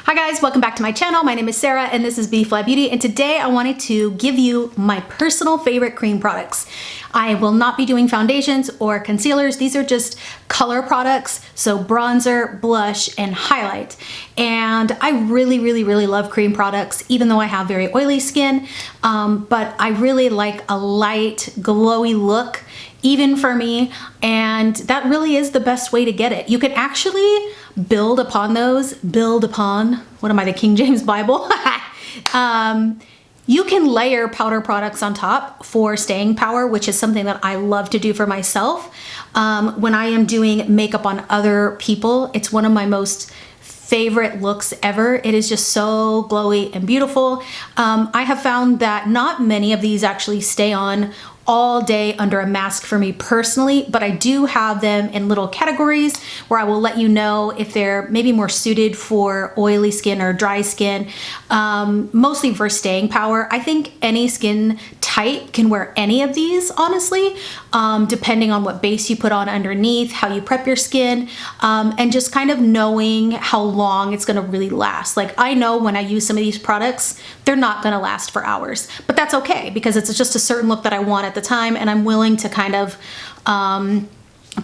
Hi guys, welcome back to my channel. My name is Sarah and this is B.fleye Beauty, and today I wanted to give you my personal favorite cream products. I will not be doing foundations or concealers. These are just color products, so bronzer, blush, and highlight. And I really love cream products, even though I have very oily skin, but I really like a light, glowy look, even for me, and that really is the best way to get it. You can actually build upon those, what am I, the King James Bible? You can layer powder products on top for staying power, which is something that I love to do for myself. When I am doing makeup on other people, it's one of my most favorite looks ever. It is just so glowy and beautiful. I have found that not many of these actually stay on all day under a mask for me personally, but I do have them in little categories where I will let you know if they're maybe more suited for oily skin or dry skin, mostly for staying power. I think any skin type can wear any of these, honestly, depending on what base you put on underneath, how you prep your skin, and just kind of knowing how long it's gonna really last. Like, I know when I use some of these products, they're not gonna last for hours, but that's okay because it's just a certain look that I want at the time, and I'm willing to kind of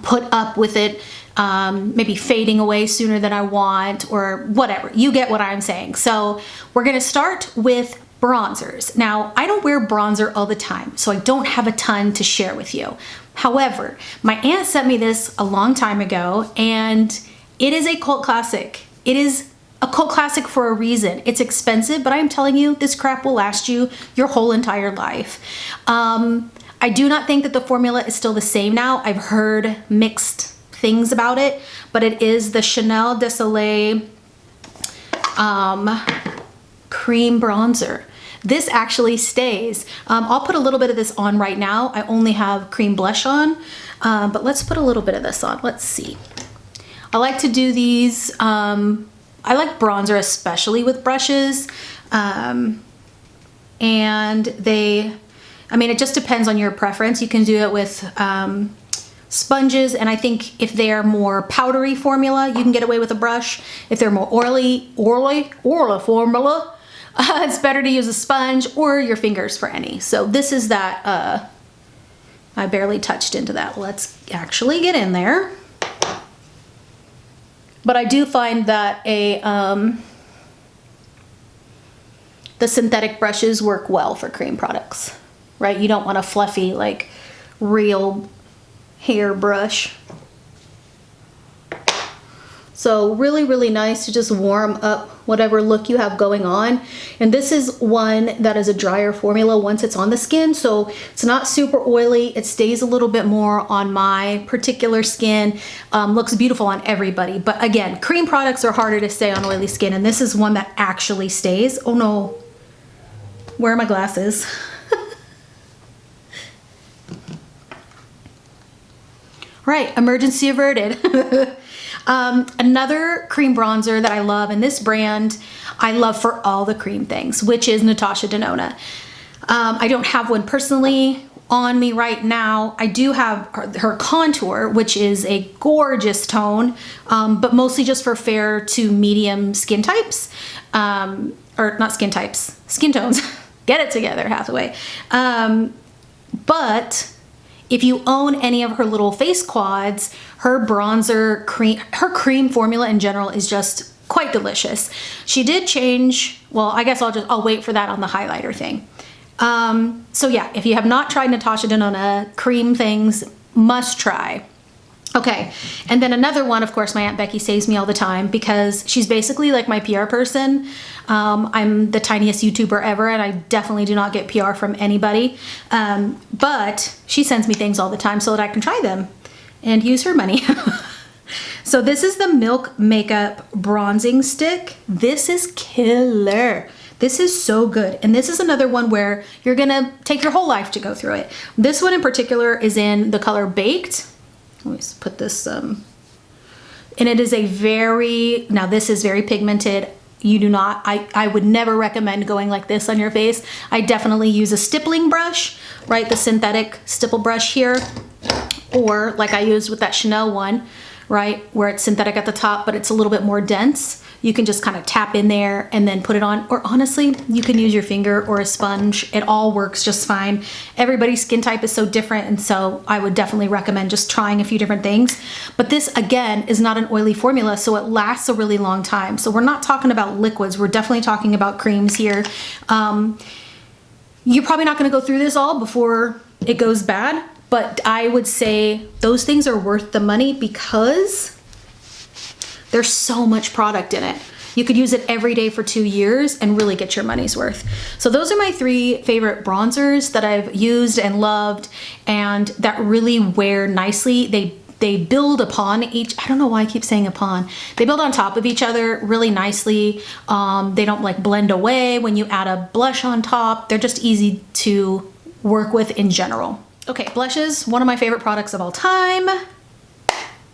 put up with it maybe fading away sooner than I want, or whatever. You get what I'm saying. So we're gonna start with bronzers. Now, I don't wear bronzer all the time, so I don't have a ton to share with you. However, my aunt sent me this a long time ago, and it is a cult classic. It is a cult classic for a reason. It's expensive, but I am telling you, this crap will last you your whole entire life. I do not think that the formula is still the same now. I've heard mixed things about it, but it is the Chanel de Soleil cream bronzer. This actually stays. I'll put a little bit of this on right now. I only have cream blush on, but let's put a little bit of this on. Let's see. I like to do these, I like bronzer especially with brushes, and I mean, it just depends on your preference. You can do it with sponges, and I think if they are more powdery formula, you can get away with a brush. If they're more oily formula, it's better to use a sponge or your fingers for any. So this is that, I barely touched into that. Let's actually get in there. But I do find that the synthetic brushes work well for cream products, right? You don't want a fluffy, like, real hair brush. So really nice to just warm up whatever look you have going on. And this is one that is a drier formula once it's on the skin, so it's not super oily. It stays a little bit more on my particular skin. Looks beautiful on everybody. But again, cream products are harder to stay on oily skin, and this is one that actually stays. Oh no, where are my glasses? Right, emergency averted. Another cream bronzer that I love, and this brand I love for all the cream things, which is Natasha Denona. I don't have one personally on me right now. I do have her contour, which is a gorgeous tone, but mostly just for fair to medium skin types, or not skin types, skin tones. Get it together, Hathaway. But if you own any of her little face quads, her bronzer cream, her cream formula in general is just quite delicious. She did change, well, I guess I'll wait for that on the highlighter thing. So yeah, if you have not tried Natasha Denona cream things, must try. Okay, and then another one, of course, my Aunt Becky saves me all the time because she's basically like my PR person. I'm the tiniest YouTuber ever, and I definitely do not get PR from anybody. But she sends me things all the time so that I can try them and use her money. So this is the Milk Makeup Bronzing Stick. This is killer. This is so good. And this is another one where you're gonna take your whole life to go through it. This one in particular is in the color Baked. Let me just put this, and it is a very, now this is very pigmented. You do not, I would never recommend going like this on your face. I definitely use a stippling brush, right? The synthetic stipple brush here, or like I used with that Chanel one, right? Where it's synthetic at the top, but it's a little bit more dense. You can just kind of tap in there and then put it on. Or honestly, you can use your finger or a sponge. It all works just fine. Everybody's skin type is so different, and so I would definitely recommend just trying a few different things. But this, again, is not an oily formula, so it lasts a really long time. So we're not talking about liquids. We're definitely talking about creams here. You're probably not going to go through this all before it goes bad, but I would say those things are worth the money because there's so much product in it. You could use it every day for 2 years and really get your money's worth. So those are my 3 favorite bronzers that I've used and loved and that really wear nicely. They build upon each, I don't know why I keep saying upon. They build on top of each other really nicely. They don't like blend away when you add a blush on top. They're just easy to work with in general. Okay, blushes, one of my favorite products of all time.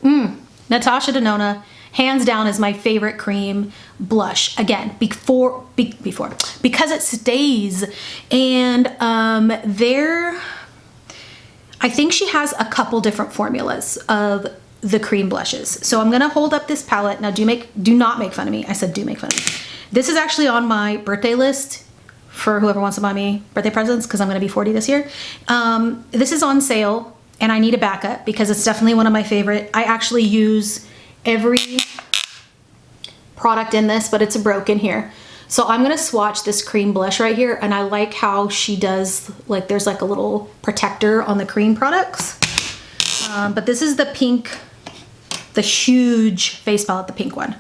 Natasha Denona, hands down, is my favorite cream blush. Again, because it stays. And I think she has a couple different formulas of the cream blushes. So I'm gonna hold up this palette. Now do not make fun of me. I said do make fun of me. This is actually on my birthday list for whoever wants to buy me birthday presents because I'm gonna be 40 this year. This is on sale and I need a backup because it's definitely one of my favorite. I actually use every product in this, but it's broken here. So I'm gonna swatch this cream blush right here, and I like how she does, like there's like a little protector on the cream products. But this is the pink, the huge face palette, the pink one.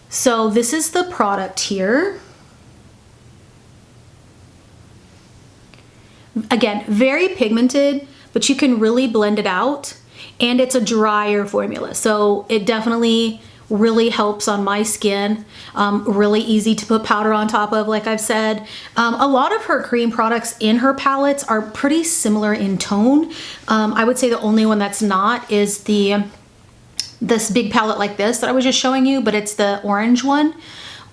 So this is the product here. Again, very pigmented, but you can really blend it out. And it's a drier formula, so it definitely really helps on my skin. Really easy to put powder on top of, like I've said. A lot of her cream products in her palettes are pretty similar in tone. I would say the only one that's not is this big palette like this that I was just showing you, but it's the orange one.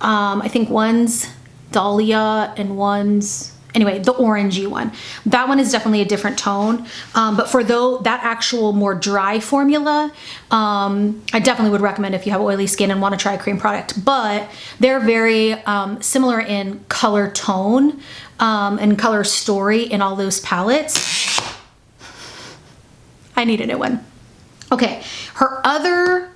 I think one's Dahlia and one's, anyway, the orangey one. That one is definitely a different tone. But for that actual more dry formula, I definitely would recommend if you have oily skin and want to try a cream product. But they're very similar in color tone and color story in all those palettes. I need a new one. Okay, her other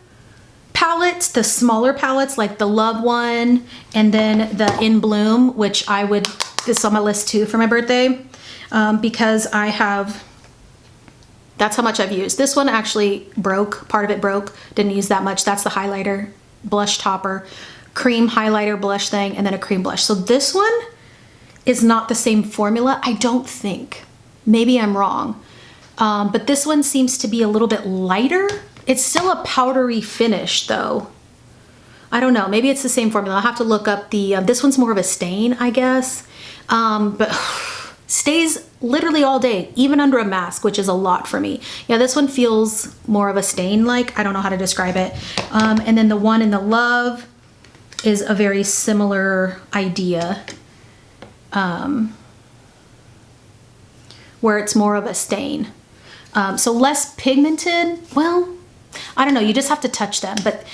palettes, the smaller palettes like the Love one and then the In Bloom, which this is on my list too for my birthday, because that's how much I've used. This one actually broke, part of it broke, didn't use that much. That's the highlighter, blush topper, cream highlighter blush thing, and then a cream blush. So this one is not the same formula, I don't think. Maybe I'm wrong. But this one seems to be a little bit lighter. It's still a powdery finish though. I don't know, maybe it's the same formula. I'll have to look up this one's more of a stain, I guess. But stays literally all day, even under a mask, which is a lot for me. Yeah, this one feels more of a stain, like, I don't know how to describe it. And then the one in the Love is a very similar idea, where it's more of a stain. So less pigmented, well, I don't know, you just have to touch them. But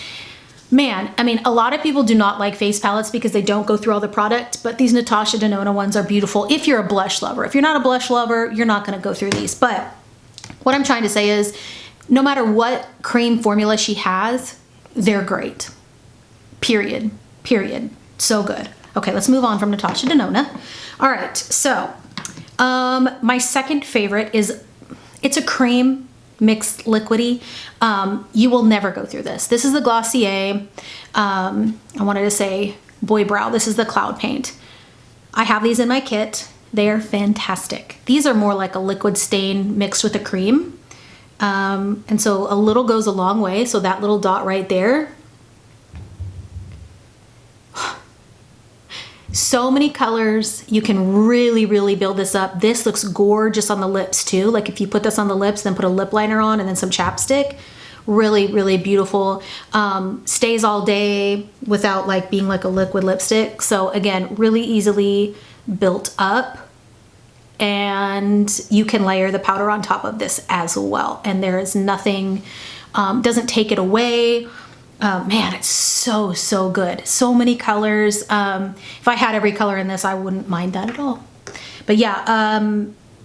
man, I mean, a lot of people do not like face palettes because they don't go through all the product, but these Natasha Denona ones are beautiful if you're a blush lover. If you're not a blush lover, you're not gonna go through these. But what I'm trying to say is, no matter what cream formula she has, they're great. Period. Period. So good. Okay, let's move on from Natasha Denona. All right, so my second favorite is, it's a cream mixed liquidy. You will never go through this. This is the Glossier, I wanted to say Boy Brow. This is the Cloud Paint. I have these in my kit. They are fantastic. These are more like a liquid stain mixed with a cream. And so a little goes a long way. So that little dot right there. So many colors. You can really, really build this up. This looks gorgeous on the lips too. Like if you put this on the lips, then put a lip liner on and then some chapstick. Really, really beautiful. Stays all day without like being like a liquid lipstick. So again, really easily built up. and you can layer the powder on top of this as well. And there is nothing, doesn't take it away. Man, it's so, so good. So many colors. If I had every color in this, I wouldn't mind that at all. But yeah,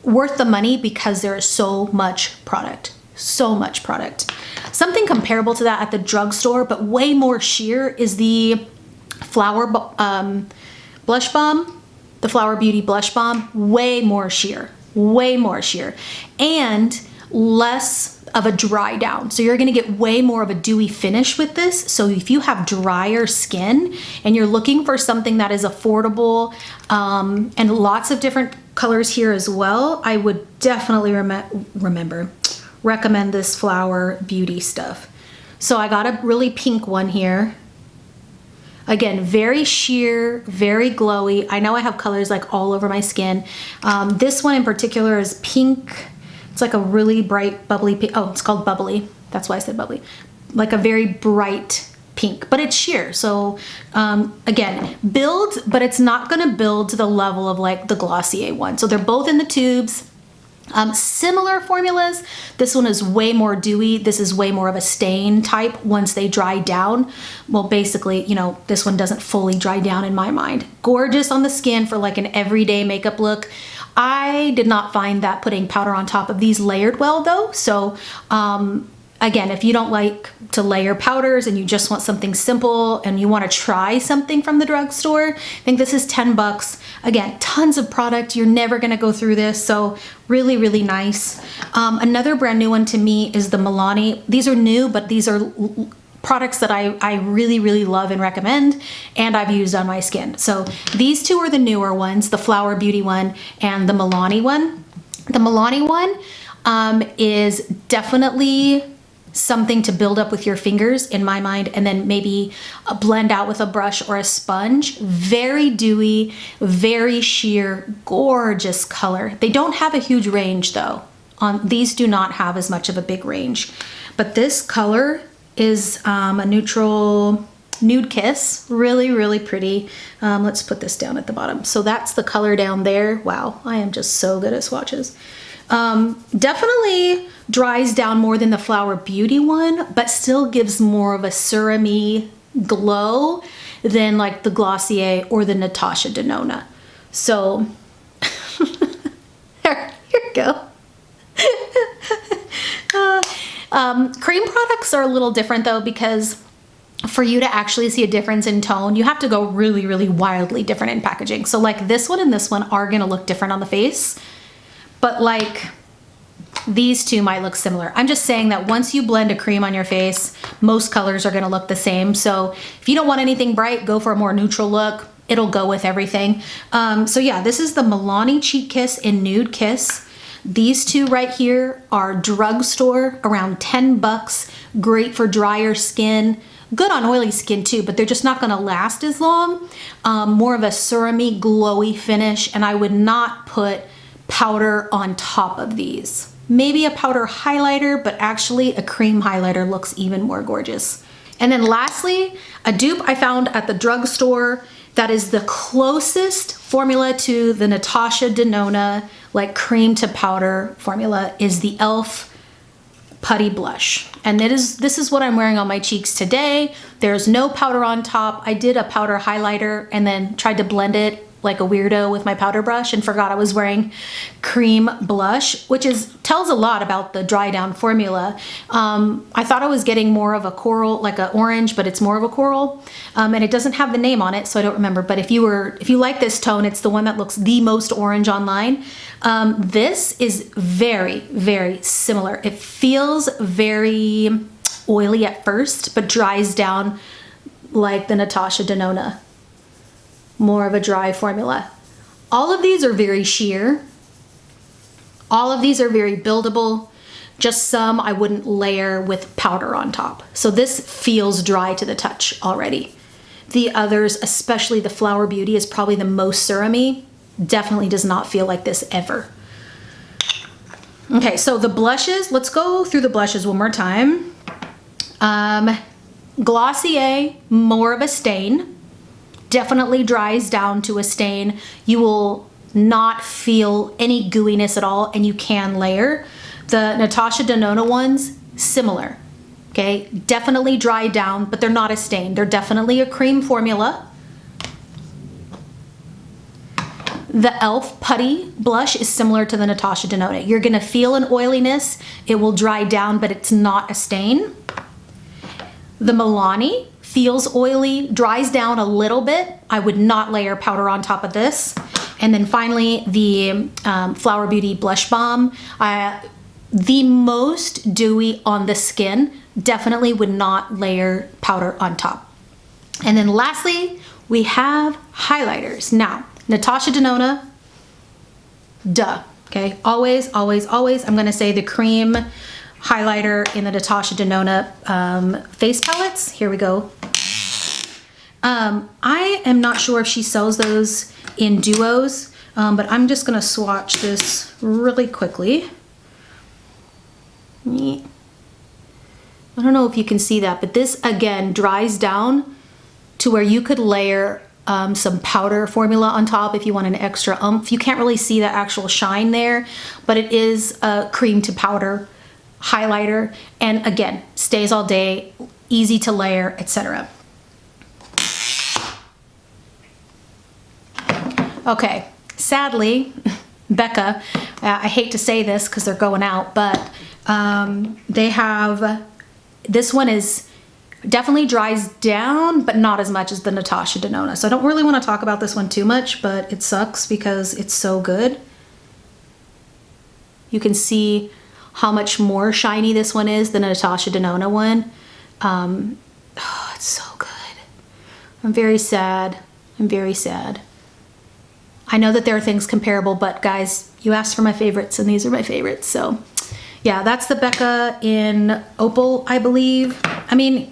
worth the money because there is so much product. So much product. Something comparable to that at the drugstore, but way more sheer, is the Flower Blush Balm. The Flower Beauty Blush Balm. Way more sheer. Way more sheer. And less of a dry down. So you're gonna get way more of a dewy finish with this. So if you have drier skin and you're looking for something that is affordable, and lots of different colors here as well, I would definitely recommend this Flower Beauty stuff. So I got a really pink one here. Again, very sheer, very glowy. I know I have colors like all over my skin. This one in particular is pink. It's like a really bright bubbly pink. Oh, it's called bubbly. That's why I said bubbly. Like a very bright pink, but it's sheer. So again, build, but it's not gonna build to the level of like the Glossier one. So they're both in the tubes. Similar formulas. This one is way more dewy. This is way more of a stain type once they dry down. Well, basically, you know, this one doesn't fully dry down in my mind. Gorgeous on the skin for like an everyday makeup look. I did not find that putting powder on top of these layered well though. So again, if you don't like to layer powders and you just want something simple and you want to try something from the drugstore, I think this is 10 bucks. Again, tons of product. You're never going to go through this. So really, really nice. Another brand new one to me is the Milani. These are new, but these are products that I really, really love and recommend, and I've used on my skin. So these two are the newer ones, the Flower Beauty one and the Milani one. The Milani one is definitely something to build up with your fingers in my mind, and then maybe blend out with a brush or a sponge. Very dewy, very sheer, gorgeous color. They don't have a huge range though. These do not have as much of a big range, but this color is a neutral nude kiss. Really, really pretty. Let's put this down at the bottom. So that's the color down there. Wow, I am just so good at swatches. Definitely dries down more than the Flower Beauty one, but still gives more of a serum-y glow than like the Glossier or the Natasha Denona. So here you go. Cream products are a little different though, because for you to actually see a difference in tone, you have to go really, really wildly different in packaging. So like this one and this one are gonna look different on the face, but like these two might look similar. I'm just saying that once you blend a cream on your face, most colors are gonna look the same. So if you don't want anything bright, go for a more neutral look. It'll go with everything. So yeah, this is the Milani Cheek Kiss in Nude Kiss. These two right here are drugstore, around 10 bucks. Great for drier skin. Good on oily skin too, but they're just not gonna last as long. More of a serum-y, glowy finish, and I would not put powder on top of these. Maybe a powder highlighter, but actually a cream highlighter looks even more gorgeous. And then lastly, a dupe I found at the drugstore that is the closest formula to the Natasha Denona, like cream to powder formula, is the e.l.f. Putty Blush. And this is what I'm wearing on my cheeks today. There's no powder on top. I did a powder highlighter and then tried to blend it like a weirdo with my powder brush and forgot I was wearing cream blush, which tells a lot about the dry down formula. I thought I was getting more of a coral, like an orange, but it's more of a coral. And it doesn't have the name on it, so I don't remember. But if you like this tone, it's the one that looks the most orange online. This is very, very similar. It feels very oily at first, but dries down like the Natasha Denona. More of a dry formula. All of these are very sheer. All of these are very buildable. Just some I wouldn't layer with powder on top. So this feels dry to the touch already. The others, especially the Flower Beauty, is probably the most serum-y. Definitely does not feel like this ever. Okay, so the blushes, let's go through the blushes one more time. Glossier, more of a stain. Definitely dries down to a stain. You will not feel any gooiness at all, and you can layer. The Natasha Denona ones, similar. Okay, definitely dry down, but they're not a stain. They're definitely a cream formula. The e.l.f. Putty blush is similar to the Natasha Denona. You're gonna feel an oiliness. It will dry down, but it's not a stain. The Milani feels oily, dries down a little bit. I would not layer powder on top of this. And then finally, the Flower Beauty Blush Balm. The most dewy on the skin, definitely would not layer powder on top. And then lastly, we have highlighters. Now, Natasha Denona, duh, okay? Always, always, always, I'm gonna say the cream highlighter in the Natasha Denona face palettes. Here we go. I am not sure if she sells those in duos, but I'm just gonna swatch this really quickly. I don't know if you can see that, but this again dries down to where you could layer some powder formula on top if you want an extra oomph. You can't really see the actual shine there, but it is a cream to powder highlighter, and again, stays all day, easy to layer, etc. Okay, sadly, Becca, I hate to say this because they're going out, but they have, this one is definitely dries down, but not as much as the Natasha Denona. So I don't really want to talk about this one too much, but it sucks because it's so good. You can see how much more shiny this one is than the Natasha Denona one. Oh, it's so good. I'm very sad. I'm very sad. I know that there are things comparable, but guys, you asked for my favorites and these are my favorites. So yeah, that's the Becca in Opal, I believe. I mean,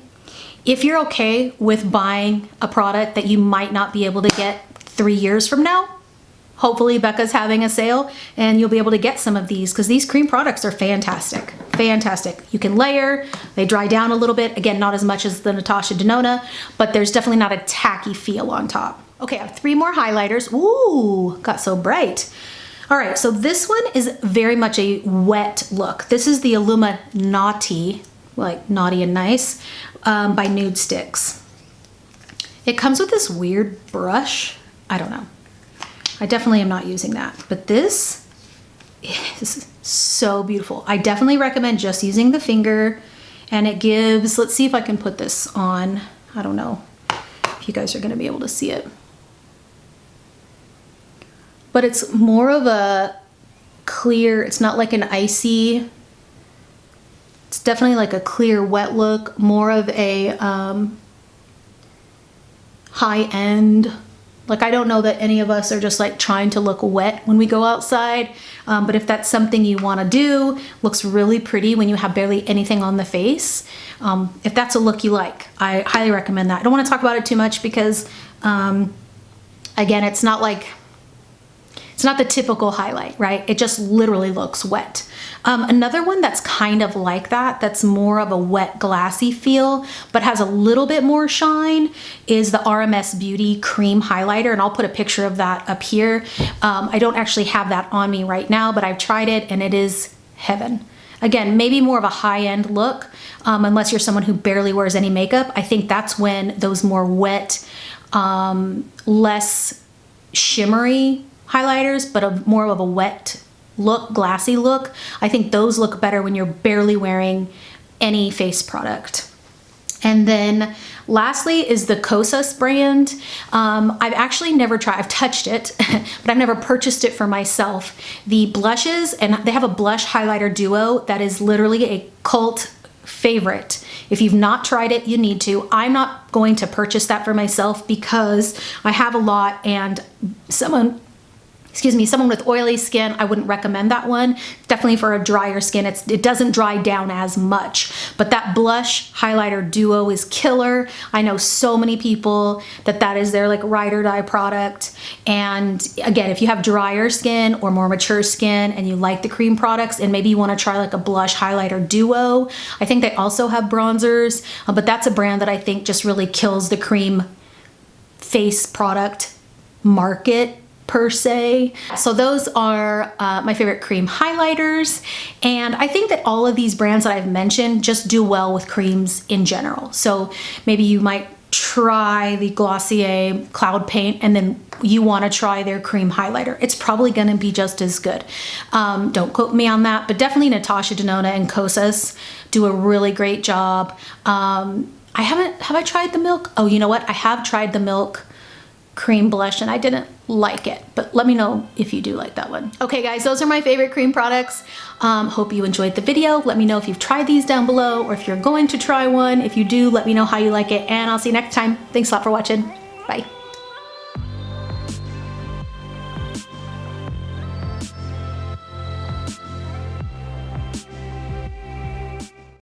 if you're okay with buying a product that you might not be able to get 3 years from now, hopefully Becca's having a sale and you'll be able to get some of these, because these cream products are fantastic. Fantastic. You can layer, they dry down a little bit. Again, not as much as the Natasha Denona, but there's definitely not a tacky feel on top. Okay, I have 3 more highlighters. Ooh, got so bright. All right, so this one is very much a wet look. This is the Illuma Naughty, like naughty and nice, by Nude Sticks. It comes with this weird brush. I don't know. I definitely am not using that, but this is so beautiful. I definitely recommend just using the finger, and it gives, let's see if I can put this on. I don't know if you guys are gonna be able to see it. But it's more of a clear, it's not like an icy, it's definitely like a clear wet look, more of a high-end. Like, I don't know that any of us are just like trying to look wet when we go outside, but if that's something you want to do, looks really pretty when you have barely anything on the face. If that's a look you like, I highly recommend that. I don't want to talk about it too much because, again, it's not like, it's not the typical highlight, right? It just literally looks wet. Another one that's kind of like that, that's more of a wet glassy feel, but has a little bit more shine, is the RMS Beauty Cream Highlighter, and I'll put a picture of that up here. I don't actually have that on me right now, but I've tried it and it is heaven. Again, maybe more of a high-end look, unless you're someone who barely wears any makeup. I think that's when those more wet, less shimmery highlighters, but more of a wet look, glassy look, I think those look better when you're barely wearing any face product. And then lastly is the Kosas brand. I've actually never tried, I've touched it, but I've never purchased it for myself. The blushes, and they have a blush highlighter duo that is literally a cult favorite. If you've not tried it, you need to. I'm not going to purchase that for myself because I have a lot, and someone with oily skin, I wouldn't recommend that one. Definitely for a drier skin, it doesn't dry down as much. But that blush highlighter duo is killer. I know so many people that is their like ride or die product. And again, if you have drier skin or more mature skin and you like the cream products and maybe you want to try like a blush highlighter duo, I think they also have bronzers, but that's a brand that I think just really kills the cream face product market per se. So those are my favorite cream highlighters. And I think that all of these brands that I've mentioned just do well with creams in general. So maybe you might try the Glossier Cloud Paint and then you want to try their cream highlighter. It's probably going to be just as good. Don't quote me on that, but definitely Natasha Denona and Kosas do a really great job. Have I tried the Milk? Oh, you know what? I have tried the Milk cream blush and I didn't like it, but let me know if you do like that one. Okay guys, those are my favorite cream products. Hope you enjoyed the video. Let me know if you've tried these down below or if you're going to try one. If you do, let me know how you like it, and I'll see you next time. Thanks a lot for watching. Bye.